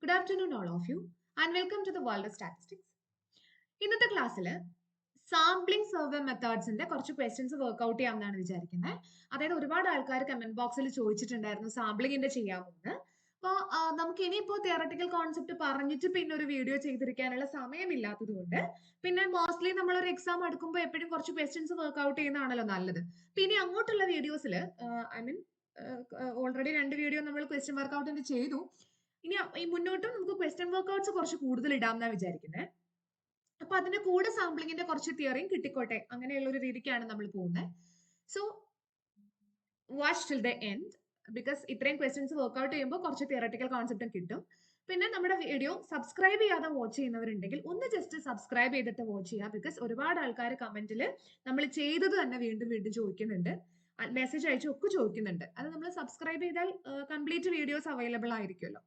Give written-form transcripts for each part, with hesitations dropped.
Good afternoon, all of you, and welcome to the world of statistics. ഇന്നത്തെ ക്ലാസ്സിൽ sampling survey മെത്തേഡ്സിന്റെ കുറച്ച് questions work out ചെയ്യാമെന്നാണ് വിചാരിക്കുന്നത്. അതായത് ഒരുപാട് ആൾക്കാർ കമന്റ് ബോക്സിൽ ചോദിച്ചിട്ടുണ്ടായിരുന്നു സാമ്പിളിംഗിന്റെ ചെയ്യാമെന്ന്. അപ്പോൾ നമുക്ക് ഇനിയിപ്പോൾ തിയറട്ടിക്കൽ കോൺസെപ്റ്റ് പറഞ്ഞിട്ട് പിന്നെ ഒരു വീഡിയോ ചെയ്തിരിക്കാനുള്ള സമയമില്ലാത്തത് കൊണ്ട് പിന്നെ മോസ്റ്റ്ലി നമ്മളൊരു എക്സാം എടുക്കുമ്പോൾ എപ്പോഴും കുറച്ച് ക്വസ്റ്റ്യൻസ് വർക്ക്ഔട്ട് ചെയ്യുന്നതാണല്ലോ നല്ലത്. പിന്നെ അങ്ങോട്ടുള്ള വീഡിയോസിൽ ഓൾറെഡി 2 വീഡിയോ നമ്മൾ ക്വസ്റ്റ്യൻ വർക്ക്ഔട്ടിന്റെ ചെയ്തു. ഇനി ഈ മുന്നോട്ടും നമുക്ക് ക്വസ്റ്റ്യൻ വർക്ക്ഔട്ട്സ് കുറച്ച് കൂടുതൽ ഇടാമെന്നാണ് വിചാരിക്കുന്നത്. അപ്പൊ അതിന്റെ കൂടെ സാമ്പിളിങ്ങിന്റെ കുറച്ച് തിയറിയും കിട്ടിക്കോട്ടെ, അങ്ങനെയുള്ള ഒരു രീതിക്കാണ് നമ്മൾ പോകുന്നത്. So watch till the end, because ഇത്രയും ക്വസ്റ്റ്യൻസ് വർക്ക്ഔട്ട് ചെയ്യുമ്പോൾ കുറച്ച് തിയറട്ടിക്കൽ കോൺസെപ്റ്റും കിട്ടും. പിന്നെ നമ്മുടെ വീഡിയോ സബ്സ്ക്രൈബ് ചെയ്യാതെ വാച്ച് ചെയ്യുന്നവരുണ്ടെങ്കിൽ ഒന്ന് ജസ്റ്റ് സബ്സ്ക്രൈബ് ചെയ്തിട്ട് വാച്ച് ചെയ്യുക. ബിക്കോസ് ഒരുപാട് ആൾക്കാർ കമന്റിൽ നമ്മൾ ചെയ്തത് തന്നെ വീണ്ടും വീണ്ടും ചോദിക്കുന്നുണ്ട്, മെസ്സേജ് അയച്ചും ഒക്കെ ചോദിക്കുന്നുണ്ട്. അത് നമ്മൾ സബ്സ്ക്രൈബ് ചെയ്താൽ കംപ്ലീറ്റ് വീഡിയോസ് അവൈലബിൾ ആയിരിക്കുമല്ലോ.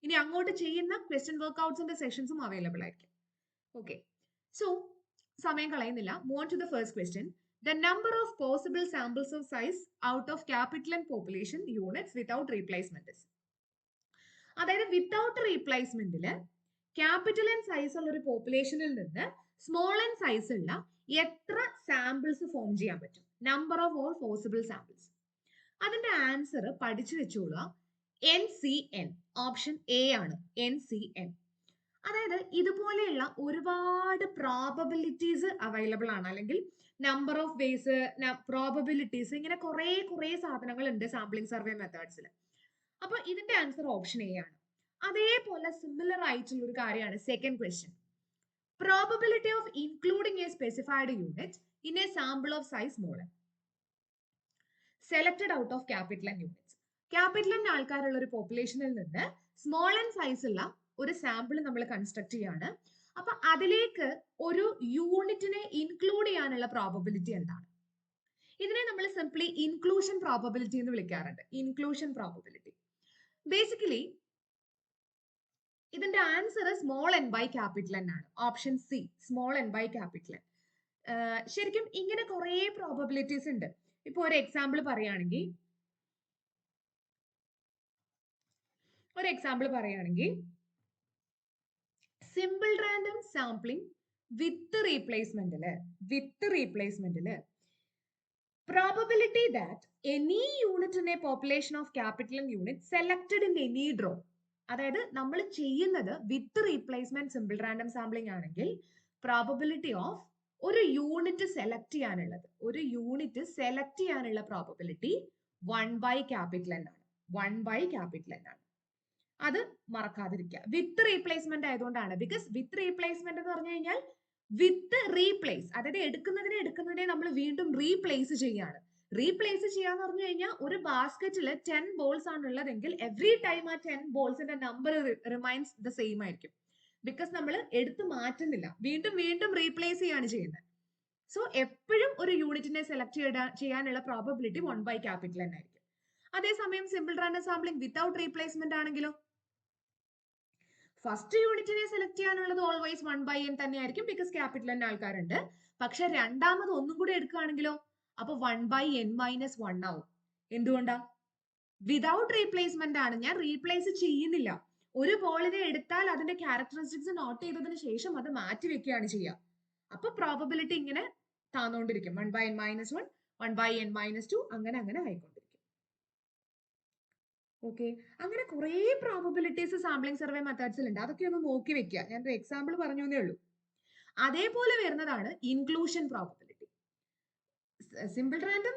ഇനി അങ്ങോട്ട് ചെയ്യുന്ന ക്വസ്റ്റ്യൻ വർക്ക്ഔട്ട്സിന്റെ സെഷൻസും അവൈലബിൾ ആയിരിക്കും. ഓക്കെ, so സമയം കളയുന്നില്ല. Move on to the first question. The number of possible samples of size out of capital and population units without replacement is. അതായത് വിത്തൗട്ട് റീപ്ലേസ്മെന്റില് ക്യാപിറ്റൽ ആൻഡ് സൈസ് ഉള്ള ഒരു പോപ്പുലേഷനിൽ നിന്ന് സ്മോൾ ആൻഡ് സൈസ് ഉള്ള എത്ര samples form ചെയ്യാൻ പറ്റും? Number of all possible samples. അതിന്റെ ആൻസർ പഠിച്ചു വെച്ചോളുക. NCN, ഓപ്ഷൻ എ ആണ് NCN. അതായത് ഇതുപോലെയുള്ള ഒരുപാട് പ്രോബബിലിറ്റീസ് അവൈലബിൾ ആണ്, അല്ലെങ്കിൽ നമ്പർ ഓഫ് വേസ്, പ്രോബബിലിറ്റീസ്, ഇങ്ങനെ കുറെ സാധനങ്ങൾ ഉണ്ട് സാമ്പിളിംഗ് സർവേ മെത്തേഡ്സിൽ. അപ്പൊ ഇതിന്റെ ആൻസർ ഓപ്ഷൻ എ ആണ്. അതേപോലെ സിമിലർ ആയിട്ടുള്ള ഒരു കാര്യമാണ് second question. Probability of including a specified unit in a sample of size small selected out of capital N units. Capital N ആൾക്കാരുള്ള ഒരു പോപ്പുലേഷനിൽ നിന്ന് സ്മോൾ ആൻഡ് സൈസ് ഉള്ള ഒരു സാമ്പിൾ നമ്മൾ കൺസ്ട്രക്ട് ചെയ്യാണ്. അപ്പൊ അതിലേക്ക് ഒരു യൂണിറ്റിനെ ഇൻക്ലൂഡ് ചെയ്യാനുള്ള പ്രോബബിലിറ്റി എന്താണ്? ഇതിനെ നമ്മൾ സിംപ്ലി ഇൻക്ലൂഷൻ പ്രോബബിലിറ്റി എന്ന് വിളിക്കാറുണ്ട്. Inclusion probability. ബേസിക്കലി ഇതിന്റെ answer small N by capital N ആണ്. Option C, small N by capital N. ശരിക്കും ഇങ്ങനെ കുറെ പ്രോബബിലിറ്റീസ് ഉണ്ട്. ഇപ്പൊ ഒരു എക്സാമ്പിൾ പറയുകയാണെങ്കിൽ സിമ്പിൾ റാൻഡം സാമ്പിളിംഗ് വിത്ത് റീപ്ലേസ്മെന്റില് probability that any unit in a population of capital N unit selected in any draw. അതായത് നമ്മൾ ചെയ്യുന്നത് with replacement simple random sampling ആണെങ്കിൽ പ്രോബബിലിറ്റി ഓഫ് ഒരു യൂണിറ്റ് സെലക്ട് ചെയ്യാനുള്ള പ്രോബബിലിറ്റി 1/N ആണ്. 1/N ആണ്. അത് മറക്കാതിരിക്കുക. വിത്ത് റീപ്ലേസ്മെന്റ് ആയതുകൊണ്ടാണ്. ബിക്കോസ് വിത്ത് റീപ്ലേസ്മെന്റ് എന്ന് പറഞ്ഞു കഴിഞ്ഞാൽ വിത്ത് റീപ്ലേസ്, അതായത് എടുക്കുന്നതിനെ നമ്മൾ വീണ്ടും റീപ്ലേസ് ചെയ്യാണ്. റീപ്ലേസ് ചെയ്യാന്ന് പറഞ്ഞു കഴിഞ്ഞാൽ ഒരു ബാസ്കറ്റിൽ 10 ബോൾസ് ആണ് ഉള്ളതെങ്കിൽ എവറി ടൈം ആ 10 ബോൾസിന്റെ നമ്പർ റിമൈൻസ് ദ സെയിം ആയിരിക്കും. ബിക്കോസ് നമ്മൾ എടുത്ത് മാറ്റുന്നില്ല, വീണ്ടും വീണ്ടും റീപ്ലേസ് ചെയ്യാണ് ചെയ്യുന്നത്. സോ എപ്പോഴും ഒരു യൂണിറ്റിനെ സെലക്ട് ചെയ്യാനുള്ള പ്രോബബിലിറ്റി 1/N ആയിരിക്കും. അതേസമയം simple random sampling without replacement ആണെങ്കിലോ ഫസ്റ്റ് യൂണിറ്റിനെ സെലക്ട് ചെയ്യാനുള്ളത് ഓൾവേസ് 1/N തന്നെയായിരിക്കും, ബിക്കോസ് ക്യാപിറ്റൽ എൻ ആൾക്കാരുണ്ട്. പക്ഷെ രണ്ടാമത് ഒന്നും കൂടി എടുക്കുകയാണെങ്കിലോ അപ്പൊ 1/N-1 ആവും. എന്തുകൊണ്ടാ? വിതൗട്ട് റീപ്ലേസ്മെന്റ് ആണ്, ഞാൻ റീപ്ലേസ് ചെയ്യുന്നില്ല. ഒരു ബോളിനെ എടുത്താൽ അതിന്റെ ക്യാരക്ടറിസ്റ്റിക്സ് നോട്ട് ചെയ്തതിന് ശേഷം അത് മാറ്റി വെക്കുകയാണ് ചെയ്യുക. അപ്പൊ പ്രോബബിലിറ്റി ഇങ്ങനെ താന്നുകൊണ്ടിരിക്കും. 1/N-1, 1/N-2, അങ്ങനെ ആയിക്കൊണ്ടിരിക്കും. ഓക്കെ, അങ്ങനെ കുറെ പ്രോബബിലിറ്റീസ് സാമ്പിളിംഗ് സർവേ മെത്തേഡ്സിൽ ഉണ്ട്. അതൊക്കെ ഒന്ന് നോക്കി വെക്കുക. ഞാൻ ഒരു എക്സാമ്പിൾ പറഞ്ഞു എന്നേ ഉള്ളൂ. അതേപോലെ വരുന്നതാണ് inclusion probability. Simple random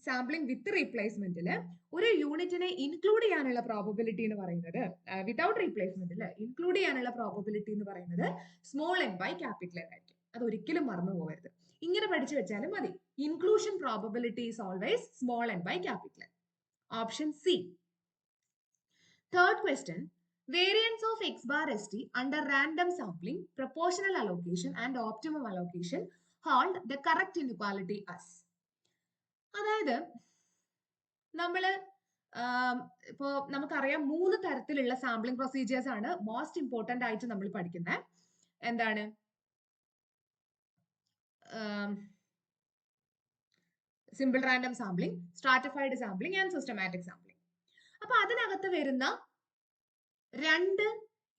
sampling with റീപ്ലേസ്മെന്റില് ഒരു യൂണിറ്റിനെ ഇൻക്ലൂഡ് ചെയ്യാനുള്ള പ്രോബബിലിറ്റി എന്ന് പറയുന്നത്, വിതൗട്ട് റീപ്ലേസ്മെന്റിൽ ഇൻക്ലൂഡ് ചെയ്യാനുള്ള പ്രോബബിലിറ്റി എന്ന് പറയുന്നത് small N by capital N ആയിരിക്കും. അത് ഒരിക്കലും മറന്നു പോകരുത്. ഇങ്ങനെ പഠിച്ചു വെച്ചാലും മതി. Inclusion probability is always small N by capital N. Option C. Third question, variance of x bar st under random sampling, proportional allocation and optimum allocation hold the correct inequality as. അതായത് നമ്മള് ഇപ്പോ നമുക്കറിയാം 3 തരത്തിലുള്ള sampling procedures ആണ് most important ആയിട്ട് നമ്മൾ പഠിക്കുന്നത്. എന്താണ്? Simple random sampling, stratified sampling and systematic sampling. അപ്പൊ അതിനകത്ത് വരുന്ന 2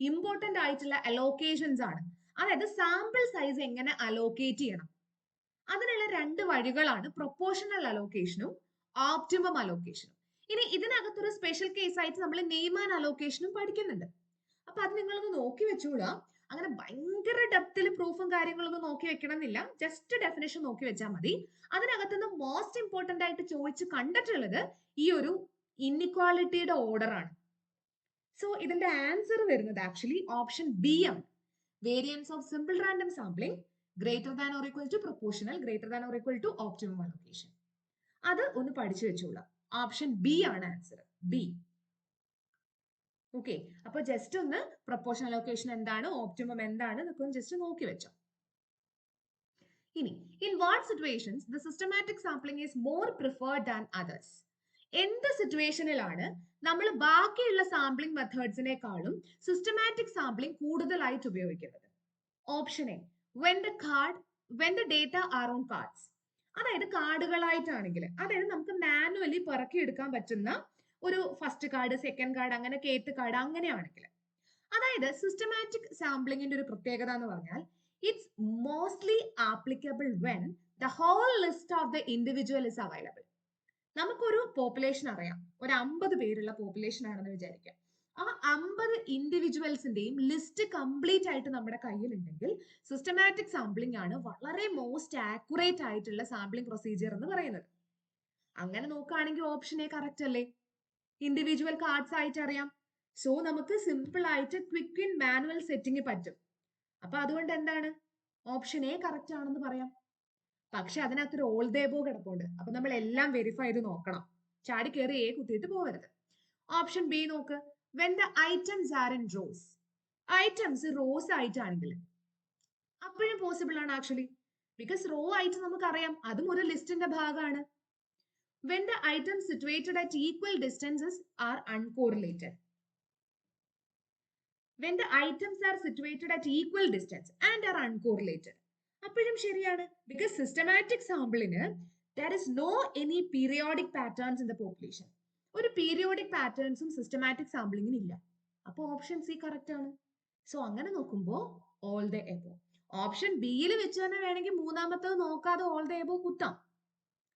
ഇമ്പോർട്ടന്റ് ആയിട്ടുള്ള അലോക്കേഷൻസ് ആണ്. അതായത് സാമ്പിൾ സൈസ് എങ്ങനെ അലോക്കേറ്റ് ചെയ്യണം, അതിനുള്ള രണ്ട് വഴികളാണ് പ്രൊപ്പോർഷണൽ അലോക്കേഷനും ഓപ്റ്റിമം അലോക്കേഷനും. ഇനി ഇതിനകത്തൊരു സ്പെഷ്യൽ കേസ് ആയിട്ട് നമ്മൾ നെയ്മാൻ അലോക്കേഷനും പഠിക്കുന്നുണ്ട്. അപ്പൊ അത് നിങ്ങളൊന്ന് നോക്കി വെച്ചോളാ. അങ്ങനെ ഭയങ്കര ഡെപ്തിൽ പ്രൂഫും കാര്യങ്ങളൊന്നും നോക്കി വെക്കണം എന്നില്ല, ജസ്റ്റ് ഡെഫിനേഷൻ നോക്കി വെച്ചാൽ മതി. അതിനകത്തുനിന്ന് മോസ്റ്റ് ഇമ്പോർട്ടന്റ് ആയിട്ട് ചോദിച്ച് കണ്ടിട്ടുള്ളത് ഈ ഒരു ഇൻഇക്വാളിറ്റിയുടെ ഓർഡർ ആണ്. സോ ഇതിന്റെ ആൻസർ വരുന്നത് ആക്ച്വലി ഓപ്ഷൻ ബി ആണ്. Variance of simple random sampling greater than or equal to proportional greater than or equal to optimum allocation. അത് ഒന്ന് പഠിച്ചു വെച്ചോളാം. ഓപ്ഷൻ ബി ആണ് ആൻസർ, ബി. ഓക്കെ, അപ്പൊ ജസ്റ്റ് ഒന്ന് പ്രൊപ്പോർഷണൽ അലോക്കേഷൻ എന്താണ്, ഓപ്റ്റിമം എന്താണ് എന്നൊക്കെ ഒന്ന് ജസ്റ്റ് നോക്കി വെച്ചോ. ഇനി in what situations the systematic sampling is more preferred than others? എന്ത് സിറ്റുവേഷനിലാണ് നമ്മൾ ബാക്കിയുള്ള സാമ്പിളിംഗ് മെത്തേഡ്സിനെക്കാളും സിസ്റ്റമാറ്റിക് സാമ്പിളിംഗ് കൂടുതലായിട്ട് ഉപയോഗിക്കുന്നത്? Option A, when the data are on cards. അതായത് കാർഡുകളായിട്ടാണെങ്കിൽ, അതായത് നമുക്ക് മാനുവലി പെറുക്കി എടുക്കാൻ പറ്റുന്ന ഒരു ഫസ്റ്റ് കാർഡ്, സെക്കൻഡ് കാർഡ്, അങ്ങനെ കേത്ത് കാർഡ്, അങ്ങനെയാണെങ്കിൽ. അതായത് സിസ്റ്റമാറ്റിക് സാമ്പിളിംഗിന്റെ ഒരു പ്രത്യേകത എന്ന് പറഞ്ഞാൽ it's mostly applicable when the whole list of the individual is available. നമുക്കൊരു പോപ്പുലേഷൻ അറിയാം, ഒരു 50 പേരുള്ള പോപ്പുലേഷൻ ആണെന്ന് വിചാരിക്കാം. ആ 50 ഇൻഡിവിജ്വൽസിന്റെയും ലിസ്റ്റ് കംപ്ലീറ്റ് ആയിട്ട് നമ്മുടെ കയ്യിലുണ്ടെങ്കിൽ സിസ്റ്റമാറ്റിക് സാമ്പിളിംഗ് ആണ് വളരെ മോസ്റ്റ് ആക്യുറേറ്റ് ആയിട്ടുള്ള സാമ്പിളിംഗ് പ്രൊസീജിയർ എന്ന് പറയുന്നത്. അങ്ങനെ നോക്കുകയാണെങ്കിൽ ഓപ്ഷൻ എ കറക്റ്റ് അല്ലേ? ഇൻഡിവിജ്വൽ കാർഡ്സ് ആയിട്ട് അറിയാം. സോ നമുക്ക് സിമ്പിൾ ആയിട്ട് ക്വിക്ക് ഇൻ മാനുവൽ സെറ്റിംഗ് പറ്റും. അപ്പൊ അതുകൊണ്ട് എന്താണ്, ഓപ്ഷൻ എ കറക്റ്റ് ആണെന്ന് പറയാം. പക്ഷെ അതിനകത്തൊരു ഓൾ ദ എബോവ് കിടപ്പുണ്ട്. അപ്പൊ നമ്മൾ എല്ലാം വെരിഫൈ ചെയ്ത് നോക്കണം, ചാടി കയറി എ കുത്തിയിട്ട് പോകരുത്. ഓപ്ഷൻ ബി നോക്ക്, when the items are in rows. Items rows ആയിട്ടാണെങ്കിൽ അപ്പോഴും പോസിബിൾ ആണ് ആക്ച്വലി, ബിക്കോസ് റോ ആയിട്ട് നമുക്കറിയാം അതും ഒരു ലിസ്റ്റിന്റെ ഭാഗമാണ്. when the items situated at equal distances are uncorrelated. when the items are situated at equal distance and are uncorrelated, അപ്പോഴും ശരിയാണ്. ബിക്കോസ് സിസ്റ്റമാറ്റിക് സാമ്പിളിന് there is no any periodic patterns in the population. ഒരു periodic പാറ്റേൺസും systematic സാമ്പിളിങ്ങിന് ഇല്ല. അപ്പോൾ option C correct ആണ്. So അങ്ങനെ നോക്കുമ്പോൾ all the above. Option ബിയിൽ വെച്ച് തന്നെ വേണമെങ്കിൽ മൂന്നാമത്തത് നോക്കാതെ ഓൾ ദ എബോ കുത്താം.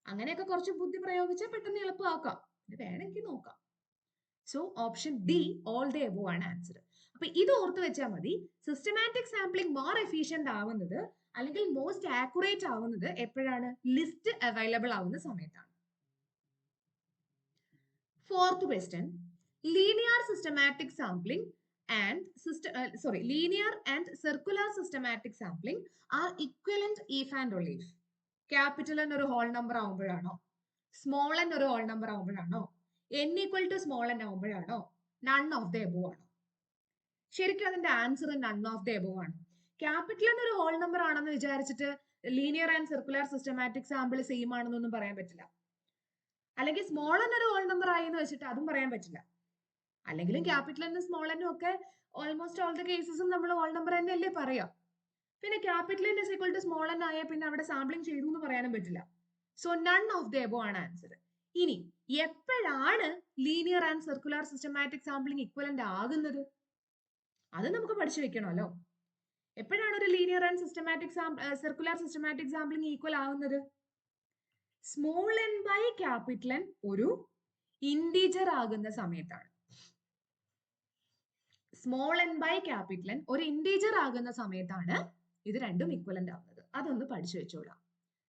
അങ്ങനെയൊക്കെ കുറച്ച് ബുദ്ധി പ്രയോഗിച്ചാൽ പെട്ടെന്ന് എളുപ്പമാക്കാം, വേണമെങ്കിൽ നോക്കാം. So option D all the above ആണ് ആൻസർ. അപ്പൊ ഇത് ഓർത്ത് വെച്ചാൽ മതി, സിസ്റ്റമാറ്റിക് സാമ്പിളിംഗ് മോർ എഫിഷ്യന്റ് ആവുന്നത് അല്ലെങ്കിൽ മോസ്റ്റ് ആക്യുറേറ്റ് ആവുന്നത് എപ്പോഴാണ്? ലിസ്റ്റ് അവൈലബിൾ ആവുന്ന സമയത്താണ്. Fourth question, linear systematic sampling and linear and circular systematic sampling are equivalent if and only if capital n ഒരു whole number ആവുമ്പോഴാണോ, small n ഒരു whole number ആവുമ്പോഴാണോ, n equal to small n ആവുമ്പോഴാണോ, none of the above ആണോ? ശരിക്കും അതിന്റെ answer none of the above ആണ്. Capital n ഒരു whole number ആണെന്ന് വിചാരിച്ചിട്ട് linear and circular systematic sample same ആണെന്നൊന്നും പറയാൻ പറ്റില്ല. അല്ലെങ്കിൽ സ്മോൾ എൻ ഒരു ഹോൾ നമ്പർ ആയി എന്ന് വെച്ചിട്ട് അതും പറയാൻ പറ്റില്ല. അല്ലെങ്കിലും ക്യാപിറ്റൽ എന്നും സ്മോൾ എന്നും ഒക്കെ ഓൾമോസ്റ്റ് ഓൾ ദ കേസസും നമ്മൾ ഹോൾ നമ്പർ തന്നെയല്ലേ പറയാം. പിന്നെ capital N is equal to small N ആയ പിന്നെ അവിടെ സാമ്പിളിംഗ് ചെയ്തു എന്ന് പറയാനും പറ്റില്ല. So none of the above ആണ് ആൻസർ. ഇനി എപ്പോഴാണ് linear and circular systematic sampling equivalent ആകുന്നത്? അത് നമുക്ക് പഠിച്ചു വെക്കണമല്ലോ. എപ്പോഴാണ് ഒരു linear and circular systematic sampling equal ആവുന്നത്? Small N by capital N ഒരു ഇൻഡിജർ ആകുന്ന സമയത്താണ്. Small N by capital N ഒരു ഇൻഡിജർ ആകുന്ന സമയത്താണ് ഇത് രണ്ടും ഇക്വലന്റ് ആവുന്നത്. അതൊന്ന് പഠിച്ചു വെച്ചോളാം.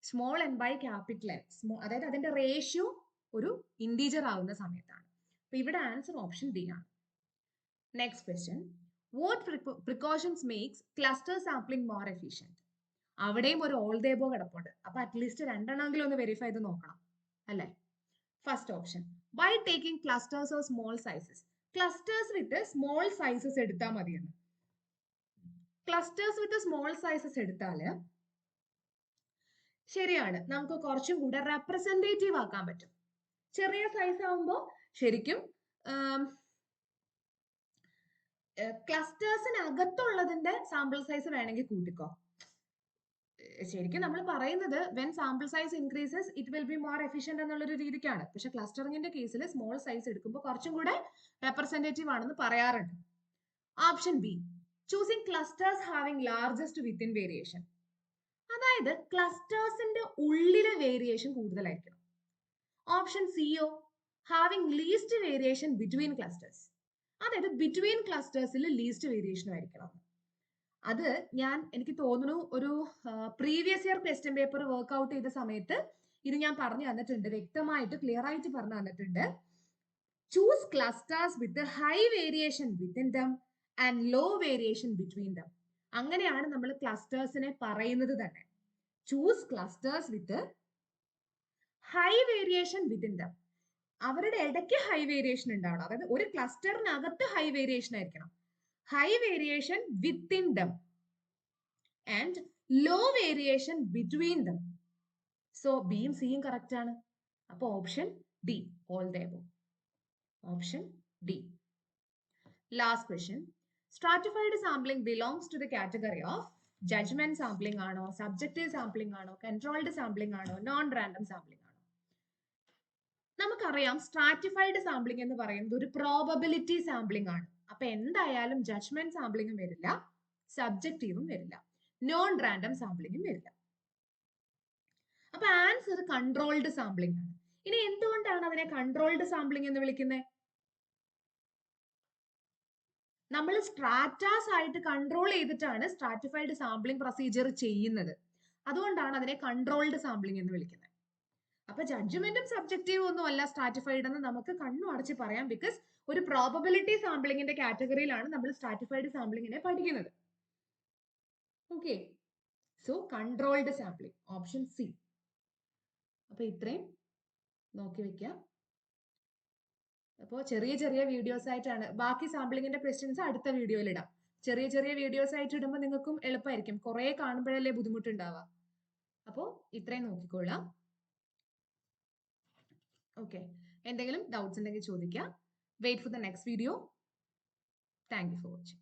Small N by capital N, അതായത് അതിന്റെ റേഷ്യോ ഒരു ഇൻഡിജർ ആവുന്ന സമയത്താണ്. അപ്പൊ ഇവിടെ ആൻസർ ഓപ്ഷൻ ഡി ആണ്. Next question, what precautions makes cluster sampling more efficient? അവിടെയും ഒരു ഓൾ ദ എബോ കിടപ്പുണ്ട്. അപ്പൊ അറ്റ്ലീസ്റ്റ് രണ്ടെണ്ണമെങ്കിലും ഒന്ന് വെരിഫൈ ചെയ്ത് നോക്കണം അല്ലേ? First option, by taking clusters of small sizes. Clusters with small sizes എടുത്താൽ മതിയെന്ന്. ക്ലസ്റ്റേഴ്സ് വിത്ത് സ്മോൾ സൈസസ് എടുത്താല് ശരിയാണ്, നമുക്ക് കുറച്ചും കൂടെ റെപ്രസെന്റേറ്റീവ് ആക്കാൻ പറ്റും. ചെറിയ സൈസ് ആവുമ്പോൾ ശരിക്കും ക്ലസ്റ്റേഴ്സിനകത്തുള്ളതിന്റെ സാമ്പിൾ സൈസ് വേണമെങ്കിൽ കൂട്ടിക്കോ. ശരിക്കും നമ്മൾ പറയുന്നത് when sample size increases it will be more efficient എന്നുള്ളൊരു രീതിക്കാണ്. പക്ഷെ ക്ലസ്റ്ററിങ്ങിന്റെ കേസിൽ സ്മോൾ സൈസ് എടുക്കുമ്പോൾ കുറച്ചും കൂടെ റെപ്രസെന്റേറ്റീവ് ആണെന്ന് പറയാറുണ്ട്. Option B choosing clusters having largest within variation. അതായത് ക്ലസ്റ്റേഴ്സിന്റെ ഉള്ളിലെ വേരിയേഷൻ കൂടുതലായിരിക്കണം. ഓപ്ഷൻ സിയോ having least variation between clusters. അതായത് ബിറ്റ്വീൻ ക്ലസ്റ്റേഴ്സിൽ ലീസ്റ്റ് വേരിയേഷൻ ആയിരിക്കണം. അത് എനിക്ക് തോന്നുന്നു ഒരു previous year question paper work out ചെയ്ത സമയത്ത് ഇത് ഞാൻ പറഞ്ഞു തന്നിട്ടുണ്ട്, വ്യക്തമായിട്ട് ക്ലിയർ ആയിട്ട് പറഞ്ഞു തന്നിട്ടുണ്ട്. Choose clusters with high variation within them and low variation between them. അങ്ങനെയാണ് നമ്മൾ ക്ലസ്റ്റേഴ്സിനെ പറയുന്നത് തന്നെ. Choose clusters with high variation within them. അവരുടെ ഇടയ്ക്ക് ഹൈ വേരിയേഷൻ ഉണ്ടാവണം. അതായത് ഒരു ക്ലസ്റ്ററിനകത്ത് ഹൈ വേരിയേഷൻ ആയിരിക്കണം. High variation within them and low variation between them. So ബിയും സിയും കറക്റ്റ് ആണ്. അപ്പൊ option D, all the above. Option D. Last question. Stratified sampling belongs to the category of judgement sampling ആണോ, subjective sampling ആണോ, controlled sampling ആണോ, non random sampling ആണോ? നമുക്കറിയാം stratified sampling എന്ന് പറയുന്നത് ഒരു പ്രോബബിലിറ്റി സാമ്പിളിംഗ് ആണ്. അപ്പൊ എന്തായാലും ജഡ്ജ്മെന്റ് സാമ്പിളിംഗും വരില്ല, സബ്ജക്റ്റീവും വരില്ല, നോൺ റാൻഡം സാമ്പിളിംഗും വരില്ല. അപ്പൊ ആൻസർ കൺട്രോൾഡ് സാമ്പിളിംഗ് ആണ്. ഇനി എന്തുകൊണ്ടാണ് അതിനെ കൺട്രോൾഡ് സാമ്പിളിംഗ് എന്ന് വിളിക്കുന്നത്? നമ്മൾ സ്ട്രാറ്റാസ് ആയിട്ട് കൺട്രോൾ ചെയ്തിട്ടാണ് സ്ട്രാറ്റിഫൈഡ് സാമ്പിളിംഗ് പ്രൊസീജിയർ ചെയ്യുന്നത്. അതുകൊണ്ടാണ് അതിനെ കൺട്രോൾഡ് സാമ്പിളിംഗ് എന്ന് വിളിക്കുന്നത്. അപ്പൊ ജഡ്ജ്മെന്റും സബ്ജക്റ്റീവും ഒന്നും അല്ല സ്ട്രാറ്റിഫൈഡ് എന്ന് നമുക്ക് കണ്ണു അടച്ച് പറയാം. ബിക്കോസ് ഒരു പ്രോബബിലിറ്റി സാമ്പിളിംഗിന്റെ കാറ്റഗറിയിലാണ് നമ്മൾ സ്ട്രാറ്റിഫൈഡ് സാമ്പിളിംഗിനെ പഠിക്കുന്നത്. Okay, so controlled sampling, option C. അപ്പൊ ഇത്രയും നോക്കി വെക്കാം. അപ്പോൾ ചെറിയ ചെറിയ വീഡിയോസ് ആയിട്ടാണ്. ബാക്കി സാമ്പിളിംഗിന്റെ ക്വസ്റ്റ്യൻസ് അടുത്ത വീഡിയോയിൽ ഇടാം. ചെറിയ ചെറിയ വീഡിയോസ് ആയിട്ട് ഇടുമ്പോൾ നിങ്ങൾക്കും എളുപ്പമായിരിക്കും. കുറെ കാണുമ്പോഴല്ലേ ബുദ്ധിമുട്ടുണ്ടാവുക. അപ്പോൾ ഇത്രയും നോക്കിക്കൊള്ളാം. ഓക്കെ, എന്തെങ്കിലും ഡൗട്ട്സ് ഉണ്ടെങ്കിൽ ചോദിക്കാം. Wait for the next video. Thank you for watching.